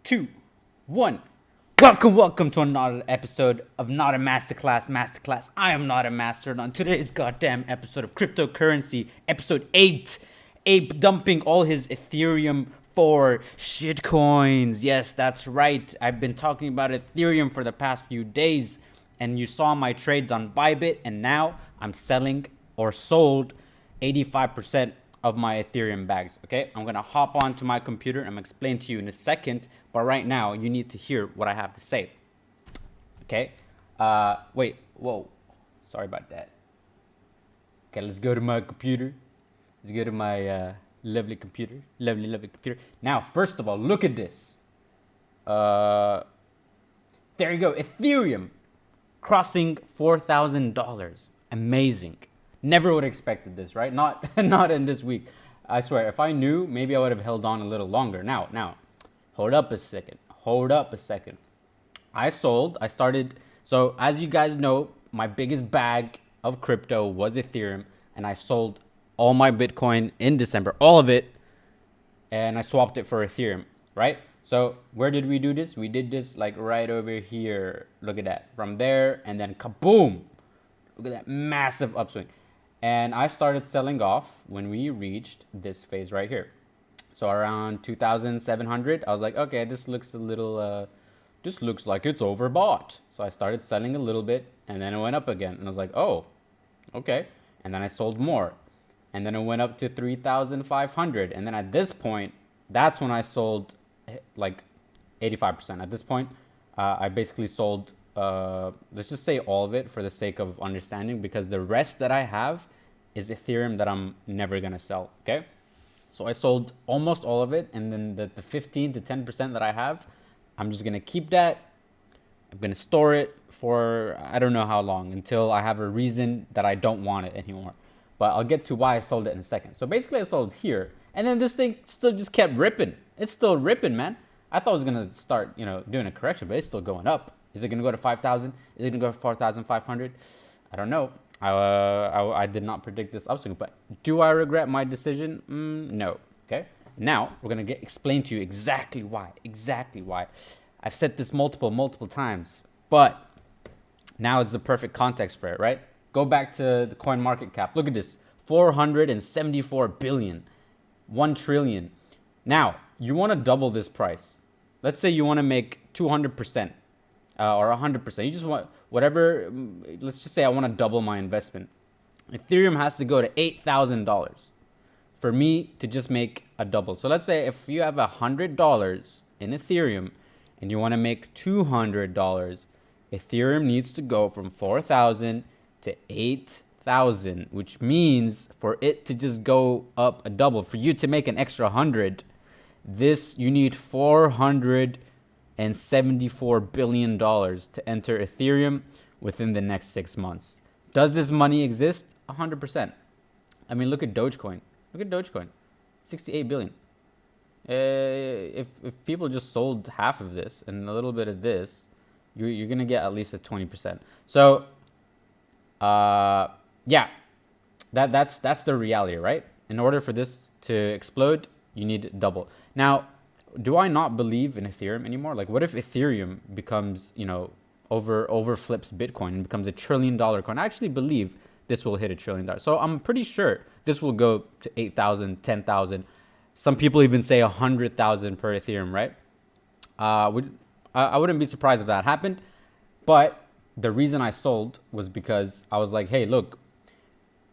2, 1. Welcome to another episode of Not a Masterclass. I am not a master. And on today's goddamn episode of cryptocurrency, episode 8, Ape dumping all his Ethereum for shitcoins. Yes, that's right. I've been talking about Ethereum for the past few days, and you saw my trades on Bybit, and now I'm selling or sold 85% of my Ethereum bags. Okay, I'm gonna hop onto my computer and I'm gonna explain to you in a second, but right now you need to hear what I have to say. Okay, wait, whoa, sorry about that. Okay, let's go to my computer. Let's go to my lovely computer. Now, first of all, look at this. There you go, Ethereum crossing $4,000. Amazing. Never would have expected this, right? Not in this week. I swear, if I knew, maybe I would have held on a little longer. Now, hold up a second. I started, so as you guys know, my biggest bag of crypto was Ethereum, and I sold all my Bitcoin in December, all of it, and I swapped it for Ethereum, right? So where did we do this? We did this like right over here. Look at that. From there, and then kaboom. Look at that massive upswing. And I started selling off when we reached this phase right here. So around 2,700, I was like, okay, this looks a little, this looks like it's overbought. So I started selling a little bit, and then it went up again. And I was like, oh, okay. And then I sold more. And then it went up to 3,500. And then at this point, that's when I sold like 85%. At this point, I basically sold, let's just say all of it for the sake of understanding, because the rest that I have is Ethereum that I'm never going to sell. Okay. So I sold almost all of it. And then the 15 to 10% that I have, I'm just going to keep that. I'm going to store it for, I don't know how long, until I have a reason that I don't want it anymore. But I'll get to why I sold it in a second. So basically I sold here, and then this thing still just kept ripping. It's still ripping, man. I thought it was going to start, doing a correction, but it's still going up. Is it going to go to 5,000? Is it going to go to 4,500? I don't know. I did not predict this upswing, but do I regret my decision? No. Okay. Now we're going to explain to you exactly why. I've said this multiple times, but now it's the perfect context for it, right? Go back to the coin market cap. Look at this. 474 billion. 1 trillion. Now, you want to double this price. Let's say you want to make 200%. Or 100%. You just want whatever. Let's just say I want to double my investment. Ethereum has to go to $8,000 for me to just make a double. So let's say if you have $100 in Ethereum and you want to make $200, Ethereum needs to go from 4,000 to 8,000, which means for it to just go up a double, for you to make an extra 100, you need $474 billion to enter Ethereum within the next 6 months. Does this money exist? 100%. I mean, look at Dogecoin. 68 billion. If people just sold half of this and a little bit of this, you're going to get at least a 20%. So, yeah, that's the reality, right? In order for this to explode, you need double. Now, do I not believe in Ethereum anymore? Like, what if Ethereum becomes, overflips Bitcoin and becomes $1 trillion coin? I actually believe this will hit $1 trillion. So I'm pretty sure this will go to 8,000, 10,000. Some people even say 100,000 per Ethereum, right? I wouldn't be surprised if that happened. But the reason I sold was because I was like, hey, look,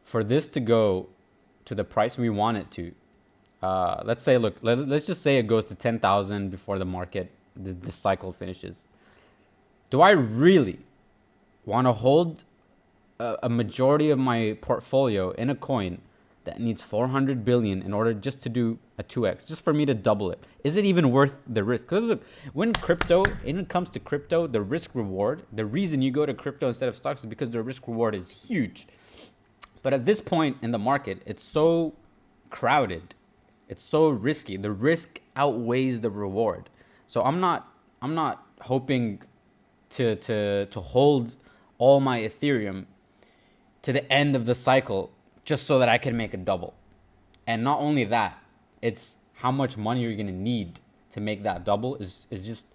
for this to go to the price we want it to, let's just say it goes to 10,000 before the market, this cycle finishes. Do I really want to hold a majority of my portfolio in a coin that needs 400 billion in order just to do a 2x, just for me to double it? Is it even worth the risk? Because look, when it comes to crypto, the risk reward, the reason you go to crypto instead of stocks is because the risk reward is huge. But at this point in the market, it's so crowded. It's so risky. The risk outweighs the reward. So I'm not hoping to hold all my Ethereum to the end of the cycle just so that I can make a double. And not only that, it's how much money you're going to need to make that double is just,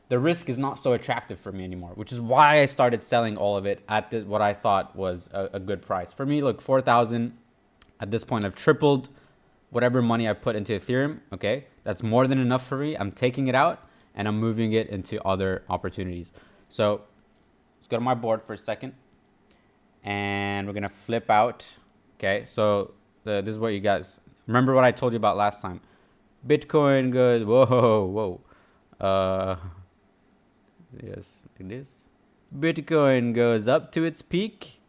the risk is not so attractive for me anymore, which is why I started selling all of it at what I thought was a good price. For me, look, 4,000 at this point, I've tripled whatever money I put into Ethereum. Okay, that's more than enough for me. I'm taking it out and I'm moving it into other opportunities. So let's go to my board for a second and we're going to flip out. Okay, so this is what you guys remember what I told you about last time. Bitcoin goes, whoa. Yes, like this. Bitcoin goes up to its peak,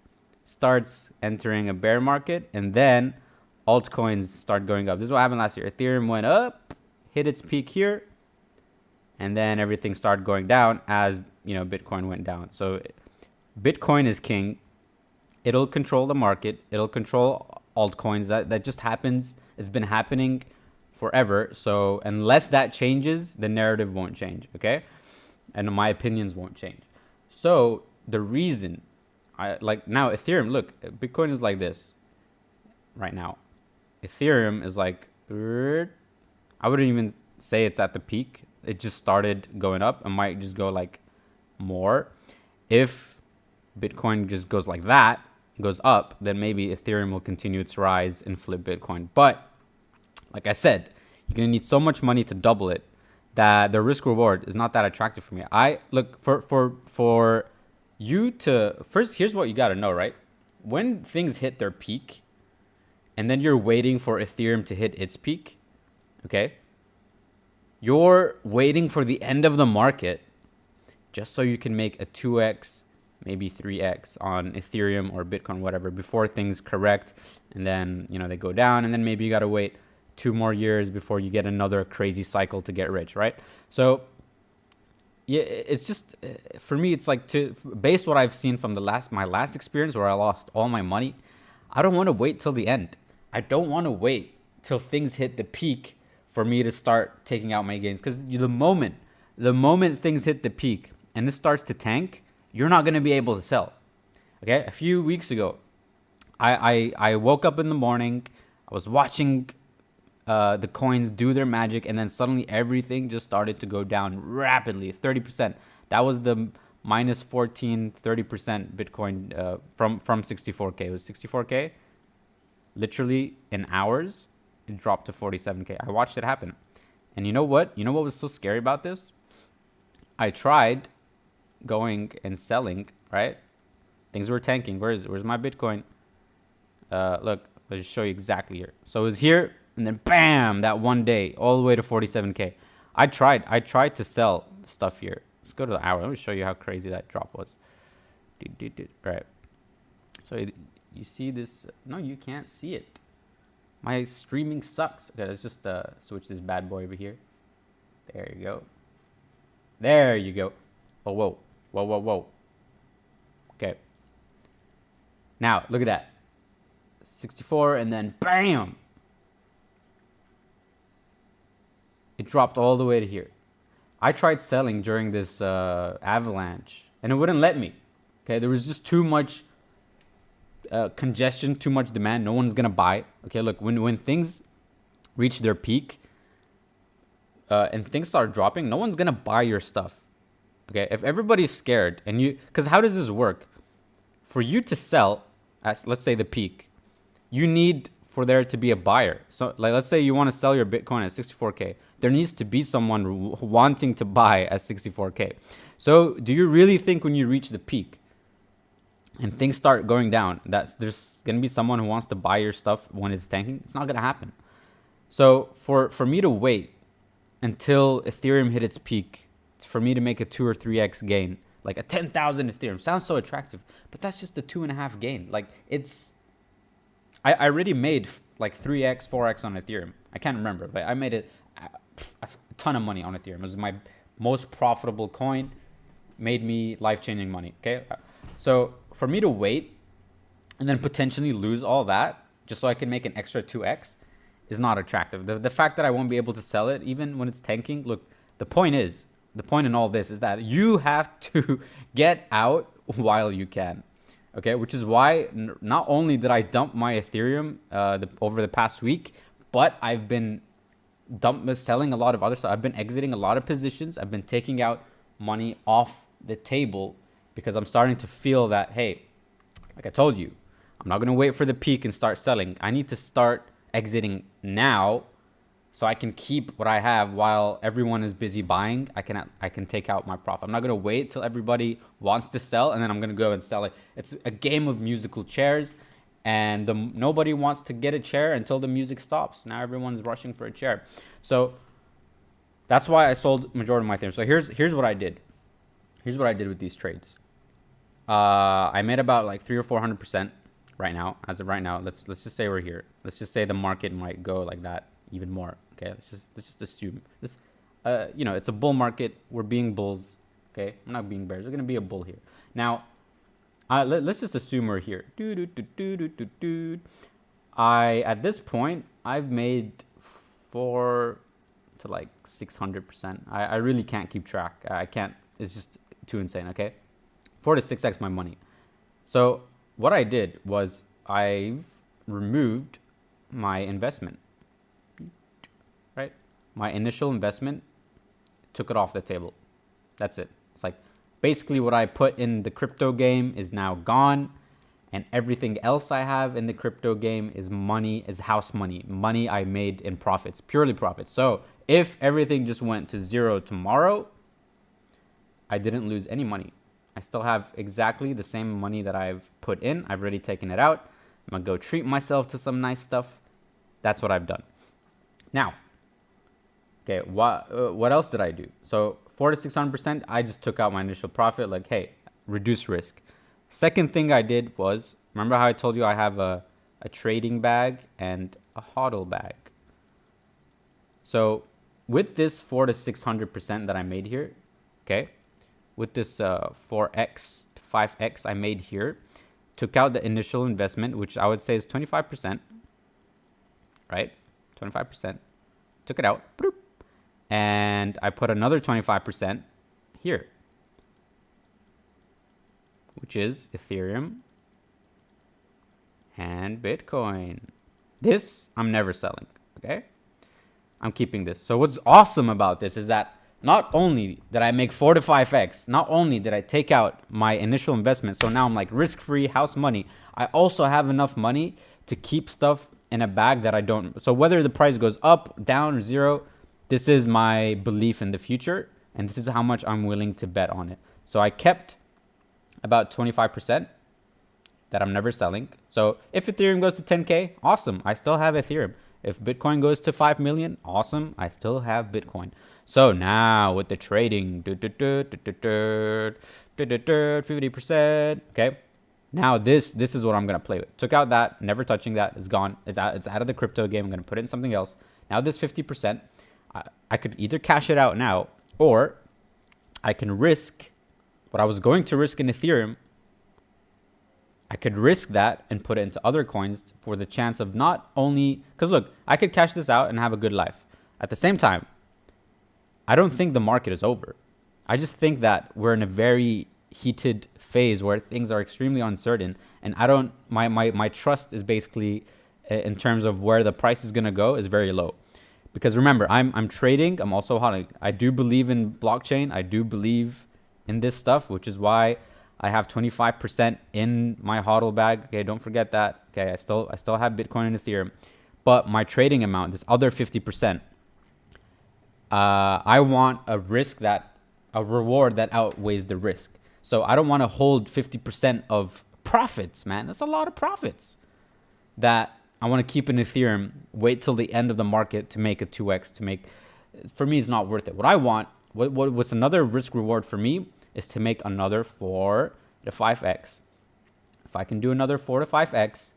starts entering a bear market, and then altcoins start going up. This is what happened last year. Ethereum went up, hit its peak here, and then everything started going down as, you know, Bitcoin went down. So Bitcoin is king. It'll control the market. It'll control altcoins. That just happens. It's been happening forever. So unless that changes, the narrative won't change. Okay, and my opinions won't change. So the reason I like now Ethereum, look, Bitcoin is like this right now. Ethereum is like, I wouldn't even say it's at the peak. It just started going up and might just go like more. If Bitcoin just goes like that, goes up, then maybe Ethereum will continue its rise and flip Bitcoin. But like I said, you're going to need so much money to double it that the risk reward is not that attractive for me. I look for you to first, here's what you got to know, right? When things hit their peak and then you're waiting for Ethereum to hit its peak, okay? You're waiting for the end of the market just so you can make a 2x, maybe 3x on Ethereum or Bitcoin, whatever, before things correct. And then, you know, they go down and then maybe you got to wait 2 more years before you get another crazy cycle to get rich, right? So yeah, it's just, for me, it's like, to based what I've seen from my last experience where I lost all my money, I don't want to wait till the end. I don't want to wait till things hit the peak for me to start taking out my gains. Because the moment things hit the peak and this starts to tank, you're not going to be able to sell. Okay, a few weeks ago, I woke up in the morning, I was watching the coins do their magic, and then suddenly everything just started to go down rapidly, 30%. That was the minus 14, 30% Bitcoin from 64K. It was 64K. Literally in hours, it dropped to 47K. I watched it happen. And you know what? You know what was so scary about this? I tried going and selling, right? Things were tanking. Where's my Bitcoin? Look, let's show you exactly here. So it was here, and then bam, that one day, all the way to 47K. I tried to sell stuff here. Let's go to the hour. Let me show you how crazy that drop was. Right. So you see this? No, you can't see it. My streaming sucks. Okay, let's just switch this bad boy over here. There you go. There you go. Oh, whoa. Okay. Now, look at that. 64, and then bam! It dropped all the way to here. I tried selling during this avalanche, and it wouldn't let me. Okay, there was just too much congestion, too much demand. No one's gonna buy. Okay, look, when things reach their peak and things start dropping, no one's gonna buy your stuff. Okay, if everybody's scared and because how does this work? For you to sell at, let's say, the peak, you need for there to be a buyer. So like, let's say you want to sell your Bitcoin at 64K. There needs to be someone wanting to buy at 64K. So do you really think when you reach the peak and things start going down, that there's going to be someone who wants to buy your stuff when it's tanking? It's not going to happen. So for me to wait until Ethereum hit its peak, for me to make a 2 or 3x gain, like a 10,000 Ethereum, sounds so attractive, but that's just a 2.5 gain. Like I already made like 3x, 4x on Ethereum. I can't remember, but I made a ton of money on Ethereum. It was my most profitable coin, made me life-changing money. Okay, so for me to wait and then potentially lose all that just so I can make an extra 2x is not attractive. The fact that I won't be able to sell it even when it's tanking, look, the point in all this is that you have to get out while you can. Okay, which is why not only did I dump my Ethereum over the past week, but I've been selling a lot of other stuff. I've been exiting a lot of positions. I've been taking out money off the table because I'm starting to feel that, hey, like I told you, I'm not going to wait for the peak and start selling. I need to start exiting now so I can keep what I have while everyone is busy buying. I can take out my profit. I'm not going to wait till everybody wants to sell and then I'm going to go and sell it. It's a game of musical chairs, and nobody wants to get a chair until the music stops. Now everyone's rushing for a chair. So that's why I sold majority of my Ethereum. So here's what I did. Here's what I did with these trades. I made about like 300 or 400% right now. As of right now, let's just say we're here. Let's just say the market might go like that even more. Okay, let's just assume this. It's a bull market. We're being bulls. Okay, I'm not being bears. We're gonna be a bull here. Now, let's just assume we're here. At this point, I've made 4 to like 600%. I really can't keep track. I can't. It's just too insane. Okay, 4 to 6x my money. So what I did was I've removed my investment. Right, my initial investment, took it off the table. That's it. It's like basically what I put in the crypto game is now gone, and everything else I have in the crypto game is money, is house money I made in profits, purely profits. So if everything just went to zero tomorrow, I didn't lose any money. I still have exactly the same money that I've put in. I've already taken it out. I'm gonna go treat myself to some nice stuff. That's what I've done. Now, okay, what else did I do? So 4 to 600%, I just took out my initial profit. Like, hey, reduce risk. Second thing I did was, remember how I told you I have a trading bag and a hodl bag? So with this 4 to 600% that I made here, okay, with this 4x to 5x I made here, took out the initial investment, which I would say is 25%, right? 25%. Took it out. Bloop. And I put another 25% here, which is Ethereum and Bitcoin. This I'm never selling, okay? I'm keeping this. So what's awesome about this is that not only did I make 4 to 5x, not only did I take out my initial investment, so now I'm like risk-free house money, I also have enough money to keep stuff in a bag that I don't. So whether the price goes up, down, or zero, this is my belief in the future, and this is how much I'm willing to bet on it. So I kept about 25% that I'm never selling. So if Ethereum goes to 10K, awesome, I still have Ethereum. If Bitcoin goes to 5 million, awesome, I still have Bitcoin. So now with the trading, 50%, okay? Now this is what I'm gonna play with. Took out that, never touching that, it's gone. It's out of the crypto game. I'm gonna put it in something else. Now this 50%, I could either cash it out now, or I can risk what I was going to risk in Ethereum. I could risk that and put it into other coins for the chance of not only, because look, I could cash this out and have a good life. At the same time, I don't think the market is over. I just think that we're in a very heated phase where things are extremely uncertain, and my trust is basically in terms of where the price is going to go is very low. Because remember, I'm trading. I'm also hodling. I do believe in blockchain. I do believe in this stuff, which is why I have 25% in my hodl bag. Okay, don't forget that. Okay, I still have Bitcoin and Ethereum, but my trading amount, this other 50%, I want a reward that outweighs the risk. So I don't want to hold 50% of profits, man. That's a lot of profits that I want to keep in Ethereum, wait till the end of the market to make a 2x for me, it's not worth it. What I want, what's another risk reward for me is to make another 4 to 5x. If I can do another 4 to 5x,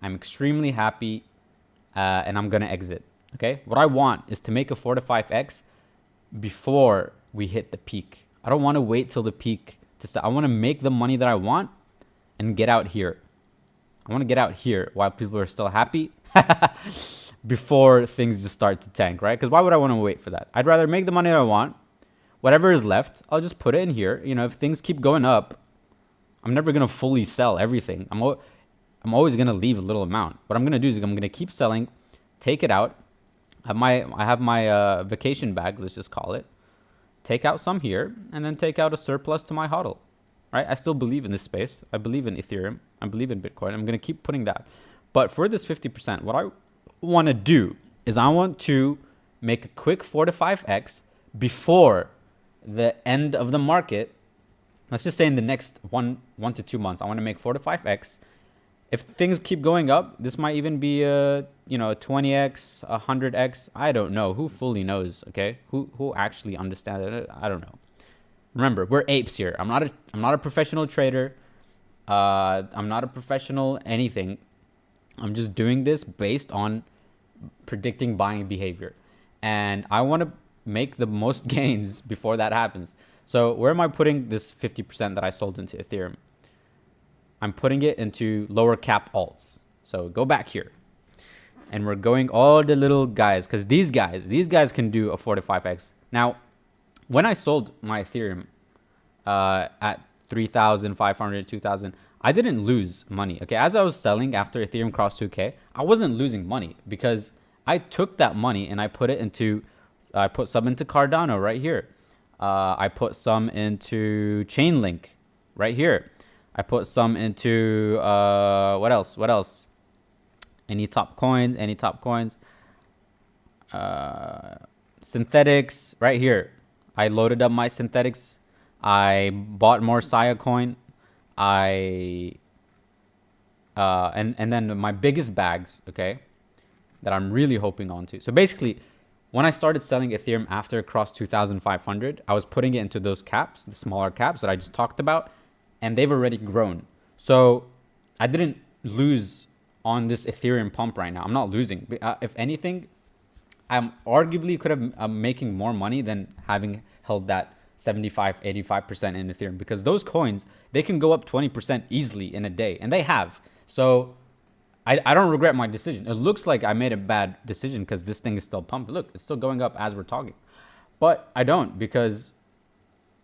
I'm extremely happy, and I'm going to exit. Okay. What I want is to make a 4 to 5x before we hit the peak. I don't want to wait till the peak to start. I want to make the money that I want and get out here. I want to get out here while people are still happy before things just start to tank, right? Because why would I want to wait for that? I'd rather make the money I want. Whatever is left, I'll just put it in here. You know, if things keep going up, I'm never going to fully sell everything. I'm always going to leave a little amount. What I'm going to do is I'm going to keep selling, take it out, I have my vacation bag, let's just call it. Take out some here, and then take out a surplus to my hodl, right? I still believe in this space. I believe in Ethereum. I believe in Bitcoin. I'm going to keep putting that. But for this 50%, what I want to do is I want to make a quick 4 to 5x before the end of the market. Let's just say in the next one to 2 months, I want to make 4 to 5x. If things keep going up, this might even be a 20x, 100x. I don't know. Who fully knows? Okay, who actually understands it? I don't know. Remember, we're apes here. I'm not a professional trader. I'm not a professional anything. I'm just doing this based on predicting buying behavior, and I want to make the most gains before that happens. So where am I putting this 50% that I sold into Ethereum? I'm putting it into lower cap alts. So go back here, and we're going all the little guys, because these guys can do a 4 to 5x. Now, when I sold my Ethereum at 3,500, 2,000, I didn't lose money. Okay, as I was selling after Ethereum crossed 2K, I wasn't losing money because I took that money and I put some into Cardano right here. I put some into Chainlink right here. I put some into what else? Any top coins? Synthetics right here. I loaded up my synthetics. I bought more Sia coin. And then my biggest bags, okay, that I'm really hoping on to. So basically, when I started selling Ethereum after it crossed 2,500, I was putting it into those caps, the smaller caps that I just talked about, and they've already grown. So I didn't lose on this Ethereum pump right now. I'm not losing. If anything, I'm arguably I'm making more money than having held that 75, 85% in Ethereum, because those coins, they can go up 20% easily in a day, and they have. So I don't regret my decision. It looks like I made a bad decision because this thing is still pumping. Look, it's still going up as we're talking. But I don't, because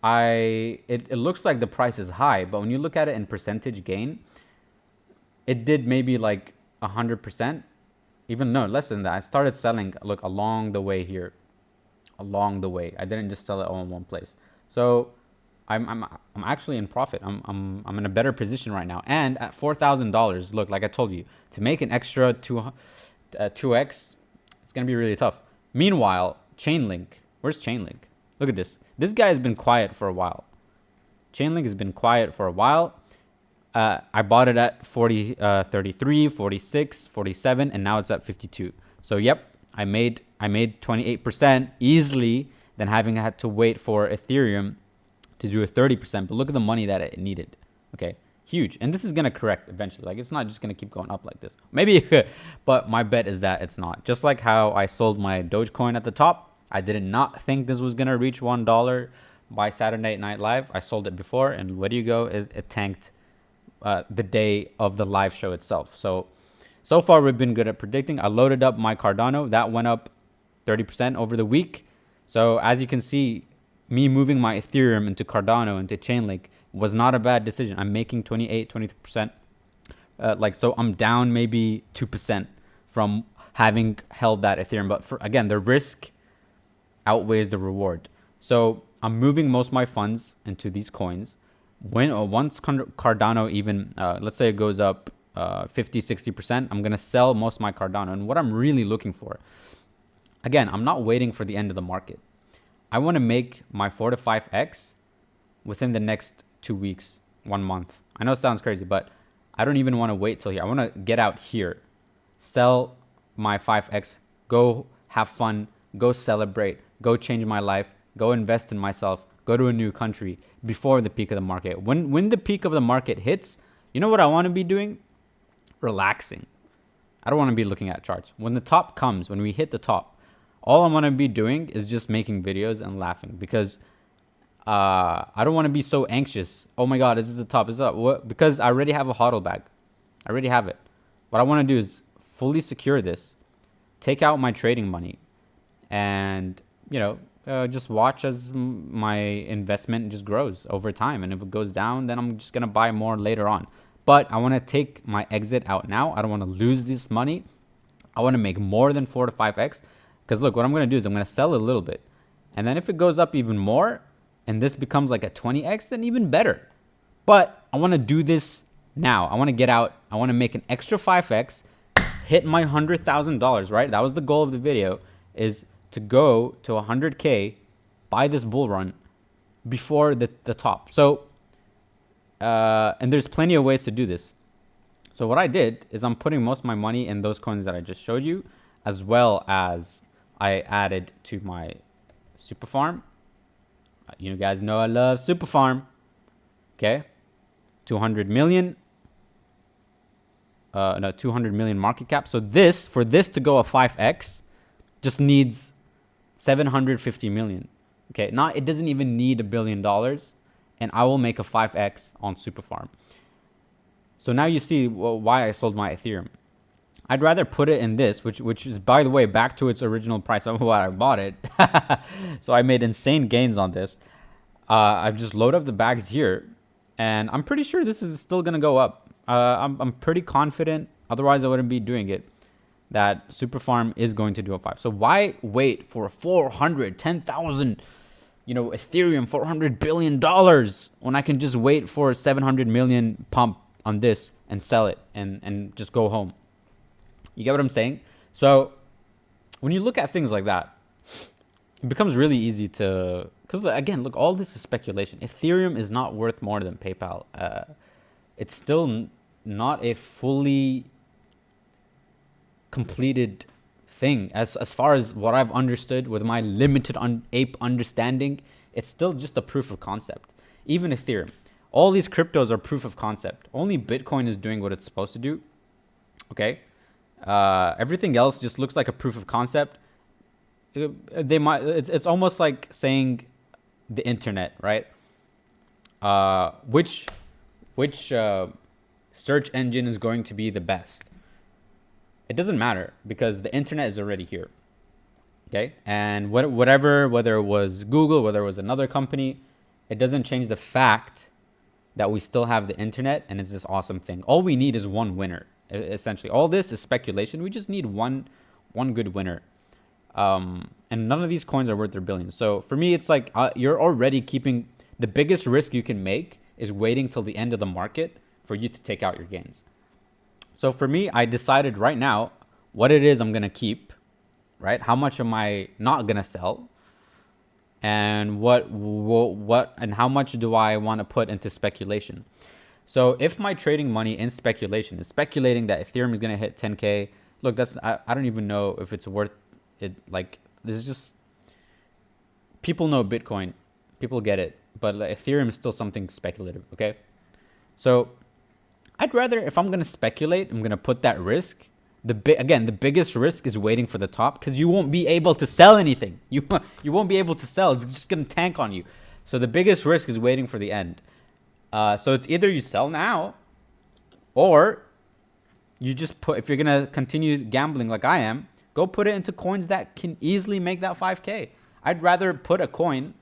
it looks like the price is high, but when you look at it in percentage gain, it did maybe like 100%, even no, less than that. I started selling, look, along the way here, along the way. I didn't just sell it all in one place. So I'm actually in profit. I'm in a better position right now. And at $4,000, look, like I told you, to make an extra 2x, it's gonna be really tough. Meanwhile, Chainlink, where's Chainlink? Look at this. This guy has been quiet for a while. Chainlink has been quiet for a while. I bought it at 33, 46, 47, and now it's at 52. So yep, I made 28% easily than having had to wait for Ethereum to do a 30%. But look at the money that it needed. Okay, huge. And this is gonna correct eventually. Like, it's not just gonna keep going up like this. Maybe it could, but my bet is that it's not. Just like how I sold my Dogecoin at the top. I did not think this was gonna reach $1 by Saturday Night Live. I sold it before, and where do you go? It tanked the day of the live show itself. So far we've been good at predicting. I loaded up my Cardano. That went up 30% over the week. So as you can see, me moving my Ethereum into Cardano, into Chainlink, was not a bad decision. I'm making 23%. So I'm down maybe 2% from having held that Ethereum. But again, the risk outweighs the reward. So I'm moving most of my funds into these coins. Once Cardano even, let's say it goes up 50, 60%, I'm going to sell most of my Cardano. And what I'm really looking for, again, I'm not waiting for the end of the market. I want to make my 4 to 5x within the next 2 weeks, 1 month. I know it sounds crazy, but I don't even want to wait till here. I want to get out here, sell my 5x, go have fun, go celebrate, go change my life, go invest in myself, go to a new country before the peak of the market. When the peak of the market hits, you know what I want to be doing? Relaxing. I don't want to be looking at charts. When the top comes, when we hit the top, all I'm going to be doing is just making videos and laughing, because I don't want to be so anxious. Oh my God, this is the top. Is up? What? Because I already have a hodl bag. I already have it. What I want to do is fully secure this, take out my trading money, and just watch as my investment just grows over time. And if it goes down, then I'm just going to buy more later on. But I want to take my exit out now. I don't want to lose this money. I want to make more than 4 to 5x. Because look, what I'm going to do is I'm going to sell a little bit. And then if it goes up even more and this becomes like a 20x, then even better. But I want to do this now. I want to get out. I want to make an extra 5x, hit my $100,000, right? That was the goal of the video, is to go to 100K, buy this bull run before the top. So, and there's plenty of ways to do this. So what I did is I'm putting most of my money in those coins that I just showed you, as well as I added to my super farm. You guys know I love super farm. Okay. 200 million. No, 200 million market cap. So this, for this to go a 5x, just needs 750 million. Okay. It doesn't even need $1 billion. And I will make a 5x on super farm. So now you see why I sold my Ethereum. I'd rather put it in this, which is, by the way, back to its original price of what I bought it. So I made insane gains on this. I've just loaded up the bags here, and I'm pretty sure this is still going to go up. I'm pretty confident, otherwise I wouldn't be doing it, that Super Farm is going to do a 5. So why wait for 410,000, Ethereum, $400 billion, when I can just wait for 700 million pump on this and sell it and just go home? You get what I'm saying? So when you look at things like that, it becomes really easy to, because again, look, all this is speculation. Ethereum is not worth more than PayPal. It's still not a fully completed thing. As far as what I've understood with my limited ape understanding, it's still just a proof of concept. Even Ethereum, all these cryptos are proof of concept. Only Bitcoin is doing what it's supposed to do. Okay. Everything else just looks like a proof of concept. It's almost like saying the internet, right? Which search engine is going to be the best? It doesn't matter, because the internet is already here. Okay, and whether it was Google, whether it was another company, it doesn't change the fact that we still have the internet, and it's this awesome thing. All we need is one winner. Essentially, all this is speculation. We just need one good winner. And none of these coins are worth their billions. So for me, it's like you're already keeping, the biggest risk you can make is waiting till the end of the market for you to take out your gains. So for me, I decided right now what it is I'm going to keep, right? How much am I not going to sell? And what and how much do I want to put into speculation? So if my trading money in speculation is speculating that Ethereum is going to hit 10K, look, I don't even know if it's worth it. Like, this is just, people know Bitcoin, people get it, but Ethereum is still something speculative. Okay. So I'd rather, if I'm going to speculate, I'm going to put that risk. The biggest risk is waiting for the top, because you won't be able to sell anything. You won't be able to sell. It's just going to tank on you. So the biggest risk is waiting for the end. So it's either you sell now, or you just put, if you're going to continue gambling like I am, go put it into coins that can easily make that 5K. I'd rather put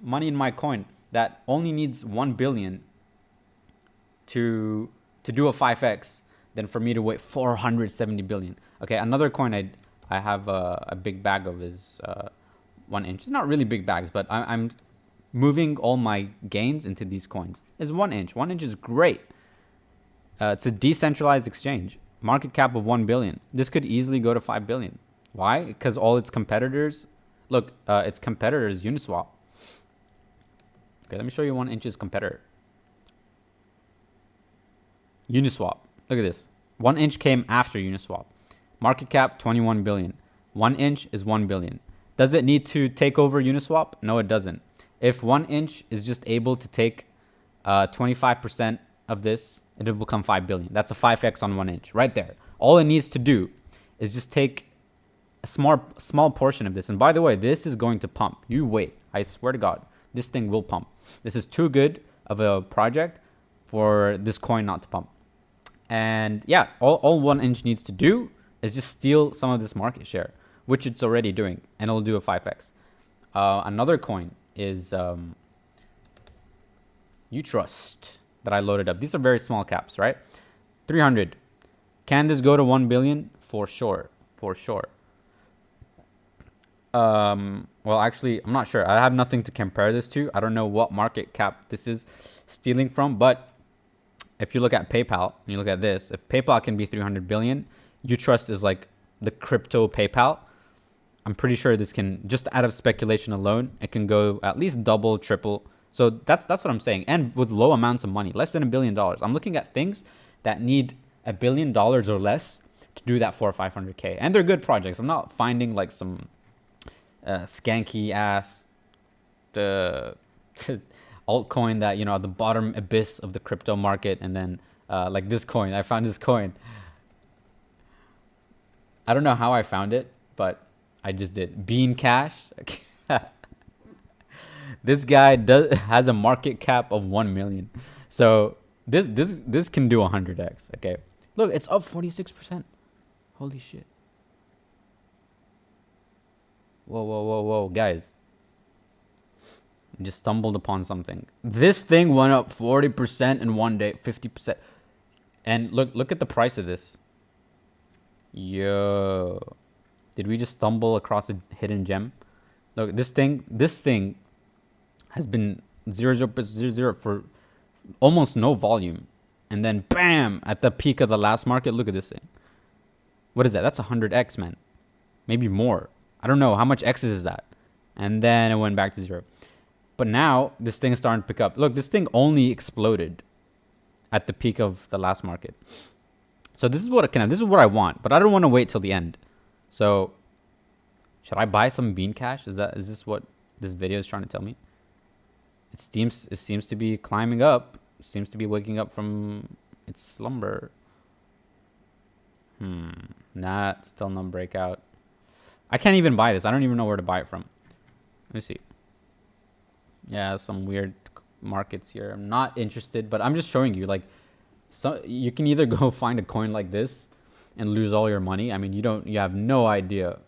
money in my coin that only needs 1 billion to do a 5X than for me to wait 470 billion. Okay, another coin I have a big bag of is 1 inch. It's not really big bags, but I'm moving all my gains into these coins. It's 1 inch. 1 inch is great. It's a decentralized exchange. Market cap of 1 billion. This could easily go to 5 billion. Why? Because all its competitors, look, its competitor is Uniswap. Okay, let me show you 1 inch's competitor. Uniswap. Look at this. 1 inch came after Uniswap. Market cap 21 billion. 1 inch is 1 billion. Does it need to take over Uniswap? No, it doesn't. If 1 inch is just able to take 25% of this, it'll become 5 billion. That's a 5x on 1 inch right there. All it needs to do is just take a small portion of this. And by the way, this is going to pump. You wait. I swear to God, this thing will pump. This is too good of a project for this coin not to pump. And yeah, all 1 inch needs to do is just steal some of this market share, which it's already doing, and it'll do a 5x. Another coin is Utrust that I loaded up. These are very small caps, right? 300. Can this go to 1 billion? For sure. For sure. Well, actually, I'm not sure. I have nothing to compare this to. I don't know what market cap this is stealing from, but if you look at PayPal and you look at this, if PayPal can be 300 billion, Utrust is like the crypto PayPal. I'm pretty sure this can, just out of speculation alone, it can go at least double, triple. So that's what I'm saying. And with low amounts of money, less than $1 billion. I'm looking at things that need $1 billion or less to do that 400 or 500K. And they're good projects. I'm not finding like some skanky ass altcoin that, you know, at the bottom abyss of the crypto market. And then like this coin, I found this coin. I don't know how I found it, but I just did. Bean Cash. This guy has a market cap of 1 million. So this can do 100x. Okay, look, it's up 46%. Holy shit. Whoa, guys. Just stumbled upon something. This thing went up 40% in one day, 50%. And look at the price of this. Yo. Did we just stumble across a hidden gem? Look, this thing has been 0 for almost no volume. And then bam, at the peak of the last market, look at this thing. What is that? That's 100x, man. Maybe more. I don't know. How much x's is that? And then it went back to 0. But now this thing is starting to pick up. Look, this thing only exploded at the peak of the last market. So this is what this is what I want, but I don't want to wait till the end. So should I buy some Bean Cash? Is this what this video is trying to tell me? It seems to be climbing up. It seems to be waking up from its slumber. Nah, still no breakout. I can't even buy this. I don't even know where to buy it from. Let me see. Yeah, some weird markets here. I'm not interested, but I'm just showing you, like, so you can either go find a coin like this and lose all your money. I mean, you have no idea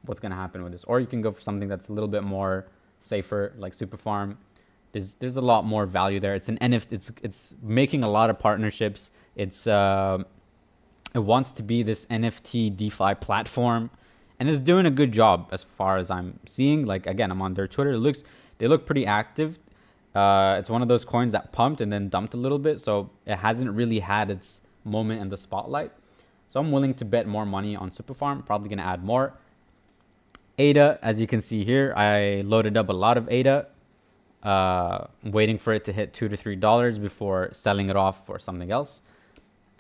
what's gonna happen with this, or you can go for something that's a little bit more safer, like Super Farm. There's a lot more value there. It's an NFT. It's making a lot of partnerships. It wants to be this NFT DeFi platform, and it's doing a good job as far as I'm seeing. Like, again, I'm on their Twitter. They look pretty active. It's one of those coins that pumped and then dumped a little bit, so it hasn't really had its moment in the spotlight. So I'm willing to bet more money on Super Farm. Probably gonna add more. ADA, as you can see here, I loaded up a lot of ADA, waiting for it to hit $2 to $3 before selling it off for something else.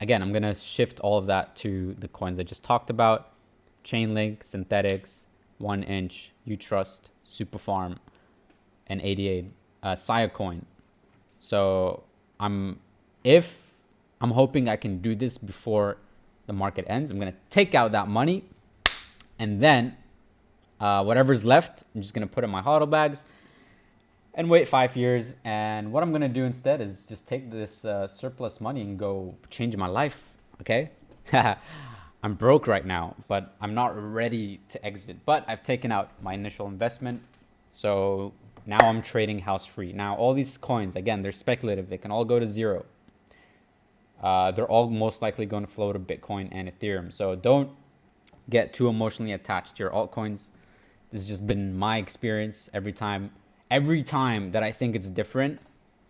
Again, I'm gonna shift all of that to the coins I just talked about: Chainlink, Synthetics, 1inch, Utrust, Super Farm, and 88 Sia coin. So I'm hoping I can do this before the market ends. I'm gonna take out that money, and then whatever's left, I'm just gonna put in my hodl bags and wait 5 years. And what I'm gonna do instead is just take this surplus money and go change my life. Okay. I'm broke right now, but I'm not ready to exit. But I've taken out my initial investment, so now I'm trading house free. Now all these coins, again, they're speculative. They can all go to 0. They're all most likely going to flow to Bitcoin and Ethereum. So don't get too emotionally attached to your altcoins. This has just been my experience. Every time that I think it's different,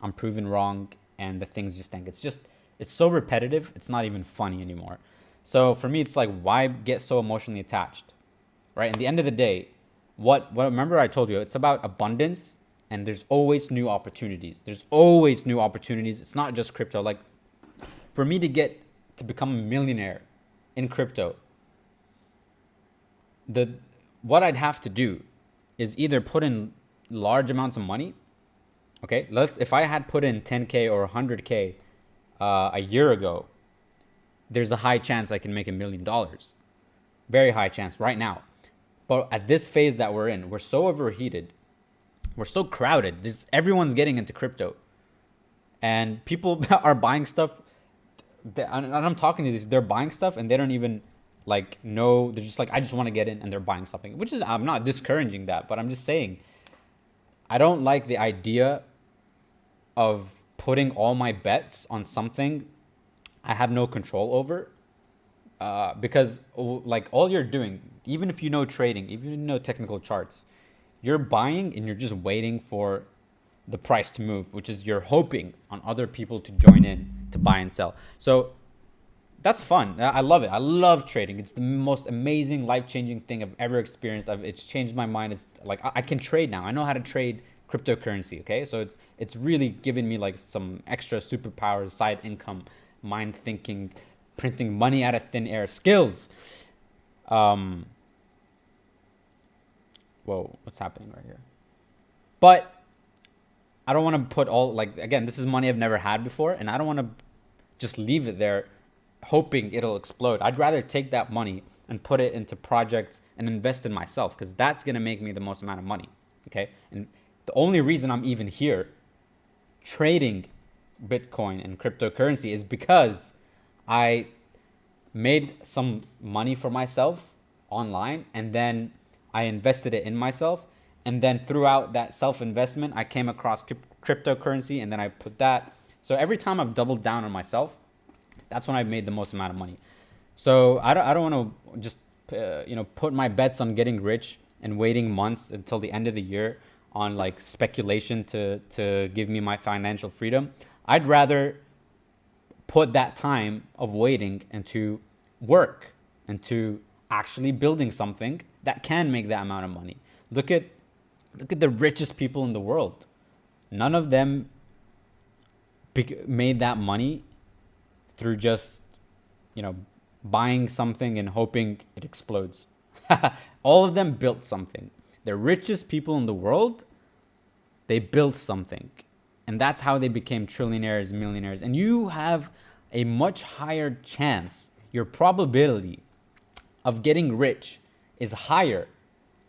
I'm proven wrong, and the things just tank. It's so repetitive. It's not even funny anymore. So for me, it's like, why get so emotionally attached, right? At the end of the day, what remember I told you, it's about abundance, and there's always new opportunities. It's not just crypto. Like, for me to become a millionaire in crypto, what I'd have to do is either put in large amounts of money. Okay, if I had put in 10K or 100K a year ago, there's a high chance I can make $1 million. Very high chance right now. But at this phase that we're in, we're so overheated. We're so crowded. Everyone's getting into crypto. And people are buying stuff. And I'm talking to these, they're buying stuff and they don't even like know. They're just like, I just want to get in, and they're buying something. Which is, I'm not discouraging that, but I'm just saying, I don't like the idea of putting all my bets on something I have no control over. Because like all you're doing, even if you know trading, even if you know technical charts, you're buying and you're just waiting for the price to move, which is you're hoping on other people to join in to buy and sell. So that's fun. I love it. I love trading. It's the most amazing, life-changing thing I've ever experienced. It's changed my mind. It's like I can trade now. I know how to trade cryptocurrency. Okay, so it's really given me like some extra superpowers, side income, mind thinking, printing money out of thin air skills. Whoa, what's happening right here? But I don't want to put all, like, again, this is money I've never had before, and I don't want to just leave it there hoping it'll explode. I'd rather take that money and put it into projects and invest in myself, because that's going to make me the most amount of money. Okay. And the only reason I'm even here trading Bitcoin and cryptocurrency is because I made some money for myself online, and then I invested it in myself. And then throughout that self-investment, I came across cryptocurrency, and then I put that. So every time I've doubled down on myself, that's when I've made the most amount of money. So I don't want to just put my bets on getting rich and waiting months until the end of the year on like speculation to give me my financial freedom. I'd rather put that time of waiting into work, into actually building something that can make that amount of money. Look at the richest people in the world. None of them made that money through just, buying something and hoping it explodes. All of them built something. The richest people in the world, they built something. And that's how they became trillionaires, millionaires. And you have a much higher chance. Your probability of getting rich is higher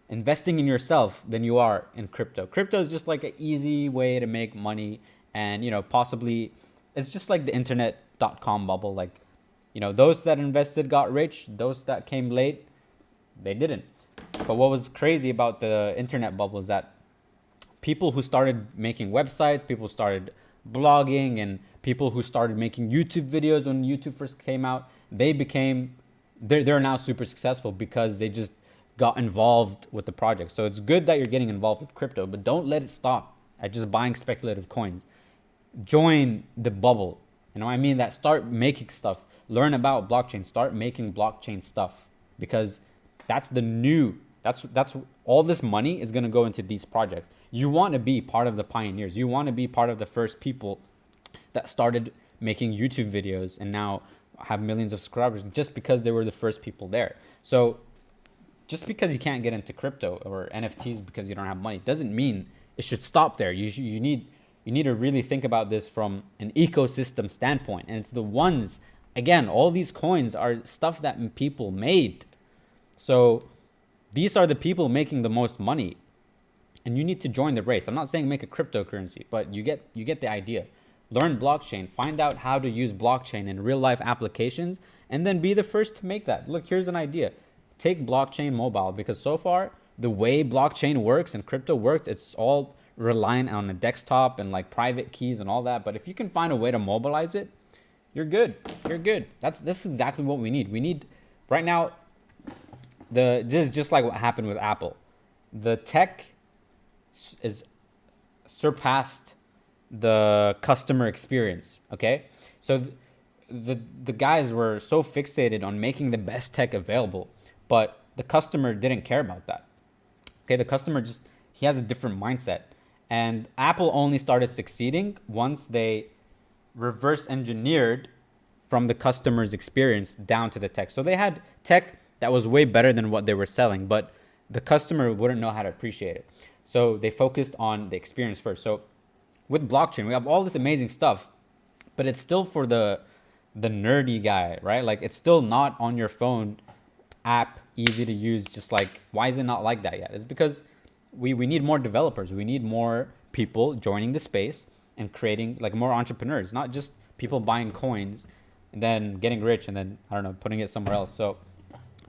investing in yourself than you are in crypto. Crypto is just like an easy way to make money, and possibly it's just like the internet.com bubble. Like, those that invested got rich, those that came late, they didn't. But what was crazy about the internet bubble is that people who started making websites, people started blogging, and people who started making YouTube videos when YouTube first came out, they're now super successful because they just got involved with the project. So it's good that you're getting involved with crypto, but don't let it stop at just buying speculative coins. Join the bubble. I mean that start making stuff. Learn about blockchain. Start making blockchain stuff, because that's all this money is going to go into these projects. You want to be part of the pioneers. You want to be part of the first people that started making YouTube videos and now have millions of subscribers just because they were the first people there. So just because you can't get into crypto or NFTs because you don't have money doesn't mean it should stop there. You need to really think about this from an ecosystem standpoint. And it's the ones, again, all these coins are stuff that people made. So these are the people making the most money, and you need to join the race. I'm not saying make a cryptocurrency, but you get the idea. Learn blockchain, find out how to use blockchain in real life applications, and then be the first to make that. Look, here's an idea. Take blockchain mobile, because so far the way blockchain works and crypto works, it's all reliant on a desktop and like private keys and all that. But if you can find a way to mobilize it, you're good. You're good. That's exactly what we need. We need right now. Just like what happened with Apple, the tech is surpassed the customer experience. Okay, so the guys were so fixated on making the best tech available, but the customer didn't care about that. Okay, the customer he has a different mindset, and Apple only started succeeding once they reverse engineered from the customer's experience down to the tech. So they had tech that was way better than what they were selling, but the customer wouldn't know how to appreciate it. So they focused on the experience first. So with blockchain, we have all this amazing stuff, but it's still for the nerdy guy, right? Like, it's still not on your phone app, easy to use. Just like, why is it not like that yet? It's because we need more developers. We need more people joining the space and creating, like, more entrepreneurs, not just people buying coins and then getting rich and then, I don't know, putting it somewhere else. So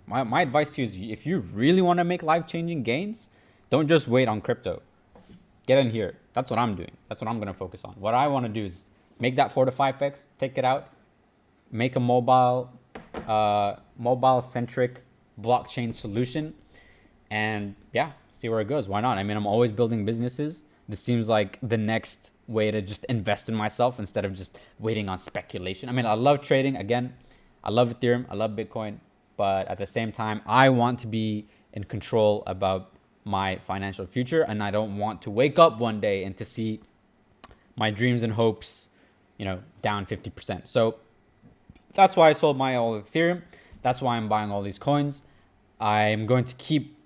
my advice to you is, if you really want to make life-changing gains, don't just wait on crypto. Get in here. That's what I'm doing. That's what I'm going to focus on. What I want to do is make that 4 to 5x, take it out, make a mobile-centric blockchain solution. And yeah, see where it goes. Why not? I mean, I'm always building businesses. This seems like the next way to just invest in myself instead of just waiting on speculation. I mean, I love trading. Again, I love Ethereum. I love Bitcoin. But at the same time, I want to be in control about my financial future. And I don't want to wake up one day and to see my dreams and hopes, down 50%. So that's why I sold my all Ethereum. That's why I'm buying all these coins. I'm going to keep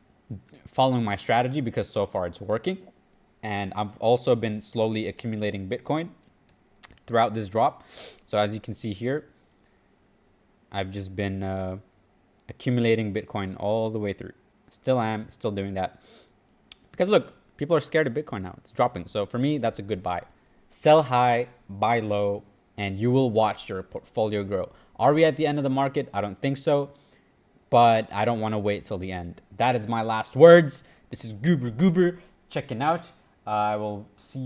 following my strategy because so far it's working. And I've also been slowly accumulating Bitcoin throughout this drop. So as you can see here, I've just been accumulating Bitcoin all the way through. Still doing that. Because look, people are scared of Bitcoin now. It's dropping. So for me, that's a good buy. Sell high, buy low, and you will watch your portfolio grow. Are we at the end of the market? I don't think so. But I don't want to wait till the end. That is my last words. This is Goober checking out. I will see you.